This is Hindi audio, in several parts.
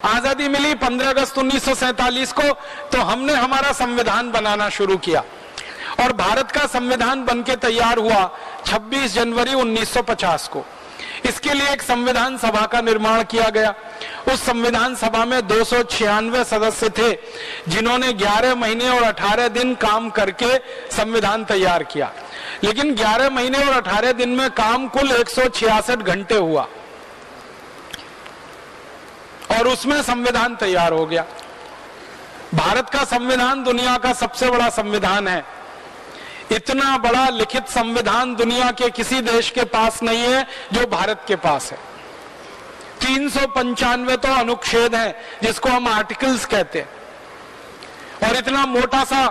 आजादी मिली 15 अगस्त 1947 को, तो हमने हमारा संविधान बनाना शुरू किया और भारत का संविधान बनके तैयार हुआ 26 जनवरी 1950 को। इसके लिए एक संविधान सभा का निर्माण किया गया। उस संविधान सभा में 296 सदस्य थे, जिन्होंने 11 महीने और 18 दिन काम करके संविधान तैयार किया। लेकिन 11 महीने और 18 दिन में काम कुल 166 घंटे हुआ और उसमें संविधान तैयार हो गया। भारत का संविधान दुनिया का सबसे बड़ा संविधान है। इतना बड़ा लिखित संविधान दुनिया के किसी देश के पास नहीं है जो भारत के पास है। 395 तो अनुच्छेद हैं, जिसको हम आर्टिकल्स कहते हैं, और इतना मोटा सा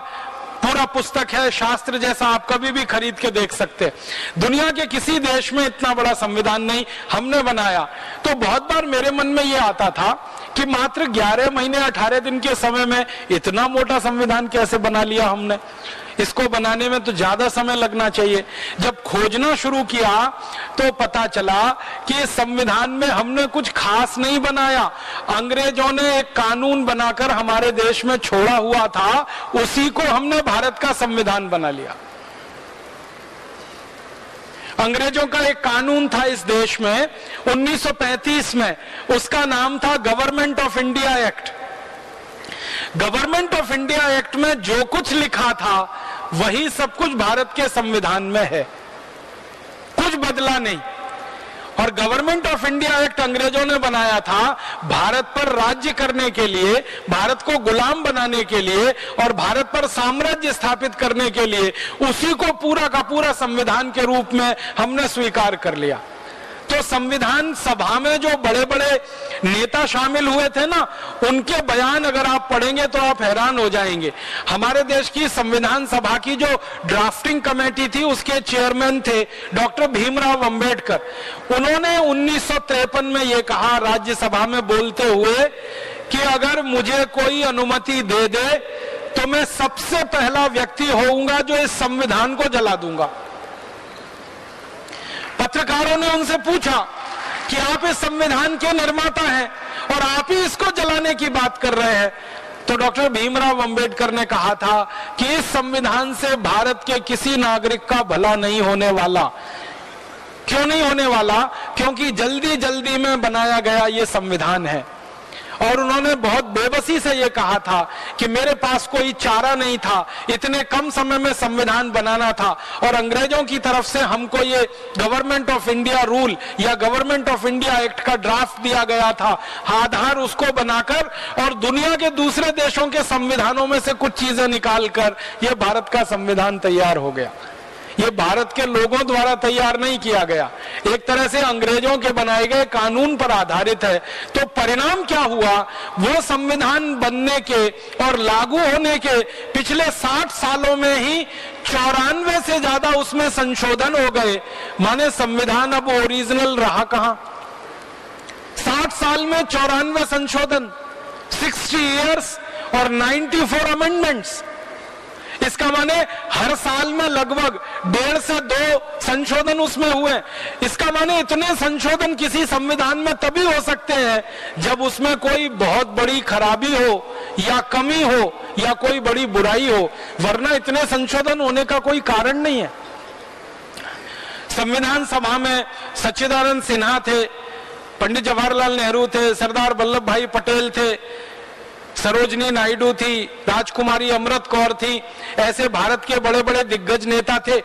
पूरा पुस्तक है, शास्त्र जैसा, आप कभी भी खरीद के देख सकते हैं। दुनिया के किसी देश में इतना बड़ा संविधान नहीं, हमने बनाया। तो बहुत बार मेरे मन में यह आता था कि मात्र 11 महीने 18 दिन के समय में इतना मोटा संविधान कैसे बना लिया हमने। इसको बनाने में तो ज्यादा समय लगना चाहिए। जब खोजना शुरू किया तो पता चला कि इस संविधान में हमने कुछ खास नहीं बनाया। अंग्रेजों ने एक कानून बनाकर हमारे देश में छोड़ा हुआ था, उसी को हमने भारत का संविधान बना लिया। अंग्रेजों का एक कानून था इस देश में 1935 में, उसका नाम था government of India act. Government of India act में जो कुछ लिखा था वही सब कुछ भारत के संविधान में है, कुछ बदला नहीं। और गवर्नमेंट ऑफ इंडिया एक्ट अंग्रेजों ने बनाया था भारत पर राज्य करने के लिए, भारत को गुलाम बनाने के लिए और भारत पर साम्राज्य स्थापित करने के लिए। उसी को पूरा का पूरा संविधान के रूप में हमने स्वीकार कर लिया। तो संविधान सभा में जो बड़े बड़े नेता शामिल हुए थे ना, उनके बयान अगर आप पढ़ेंगे तो आप हैरान हो जाएंगे। हमारे देश की संविधान सभा की जो ड्राफ्टिंग कमेटी थी, उसके चेयरमैन थे डॉक्टर भीमराव अंबेडकर। उन्होंने 1953 में ये कहा राज्यसभा में बोलते हुए कि अगर मुझे कोई अनुमति दे दे तो मैं सबसे पहला व्यक्ति होऊंगा जो इस संविधान को जला दूंगा। पत्रकारों ने उनसे पूछा कि आप इस संविधान के निर्माता हैं और आप ही इसको जलाने की बात कर रहे हैं। तो डॉक्टर भीमराव अंबेडकर ने कहा था कि इस संविधान से भारत के किसी नागरिक का भला नहीं होने वाला। क्यों नहीं होने वाला? क्योंकि जल्दी जल्दी में बनाया गया ये संविधान है। और उन्होंने बहुत बेबसी से ये कहा था कि मेरे पास कोई चारा नहीं था, इतने कम समय में संविधान बनाना था और अंग्रेजों की तरफ से हमको ये गवर्नमेंट ऑफ इंडिया रूल या गवर्नमेंट ऑफ इंडिया एक्ट का ड्राफ्ट दिया गया था। आधार उसको बनाकर और दुनिया के दूसरे देशों के संविधानों में से कुछ चीजें निकालकर ये भारत का संविधान तैयार हो गया। ये भारत के लोगों द्वारा तैयार नहीं किया गया, एक तरह से अंग्रेजों के बनाए गए कानून पर आधारित है। तो परिणाम क्या हुआ? वो संविधान बनने के और लागू होने के पिछले 60 सालों में ही 94 से ज्यादा उसमें संशोधन हो गए। माने संविधान अब ओरिजिनल रहा कहां? 60 साल में 94 संशोधन, 60 इयर्स और 94 अमेंडमेंट्स। इसका माने हर साल में लगभग 1.5 से 2 संशोधन उसमें हुए। इसका माने इतने संशोधन किसी संविधान में तभी हो सकते हैं जब उसमें कोई बहुत बड़ी खराबी हो या कमी हो या कोई बड़ी बुराई हो, वरना इतने संशोधन होने का कोई कारण नहीं है। संविधान सभा में सच्चिदानंद सिन्हा थे, पंडित जवाहरलाल नेहरू थे, सरदार वल्लभ भाई पटेल थे, सरोजनी नायडू थी, राजकुमारी अमृत कौर थी। ऐसे भारत के बड़े बड़े दिग्गज नेता थे।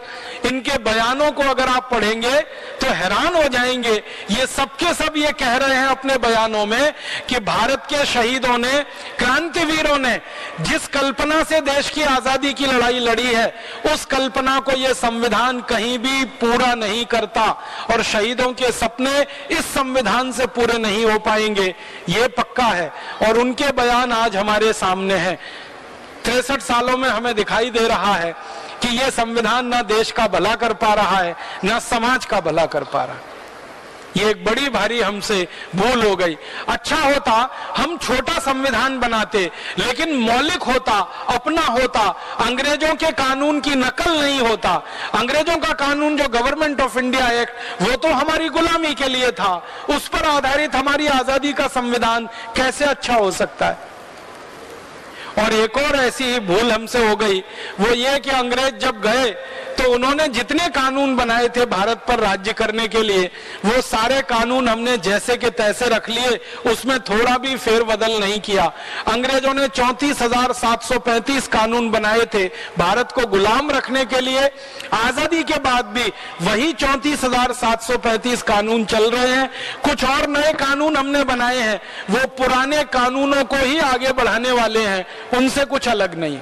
इनके बयानों को अगर आप पढ़ेंगे तो हैरान हो जाएंगे। ये सबके सब ये कह रहे हैं अपने बयानों में कि भारत के शहीदों ने, क्रांतिवीरों ने जिस कल्पना से देश की आजादी की लड़ाई लड़ी है, उस कल्पना को ये संविधान कहीं भी पूरा नहीं करता और शहीदों के सपने इस संविधान से पूरे नहीं हो पाएंगे, ये पक्का है। और उनके बयान आज हमारे सामने है। 63 सालों में हमें दिखाई दे रहा है कि यह संविधान ना देश का भला कर पा रहा है, ना समाज का भला कर पा रहा है। ये एक बड़ी भारी हमसे भूल हो गई। अच्छा होता हम छोटा संविधान बनाते, लेकिन मौलिक होता, अपना होता, अंग्रेजों के कानून की नकल नहीं होता। अंग्रेजों का कानून जो गवर्नमेंट ऑफ इंडिया एक्ट, वो तो हमारी गुलामी के लिए था, उस पर आधारित हमारी आजादी का संविधान कैसे अच्छा हो सकता है। और एक और ऐसी ही भूल हमसे हो गई, वो ये कि अंग्रेज जब गए तो उन्होंने जितने कानून बनाए थे भारत पर राज्य करने के लिए, वो सारे कानून हमने जैसे के तैसे रख लिए, उसमें थोड़ा भी फेरबदल नहीं किया। अंग्रेजों ने 34,735 कानून बनाए थे भारत को गुलाम रखने के लिए। आजादी के बाद भी वही 34,735 कानून चल रहे हैं। कुछ और नए कानून हमने बनाए हैं, वो पुराने कानूनों को ही आगे बढ़ाने वाले हैं, उनसे कुछ अलग नहीं।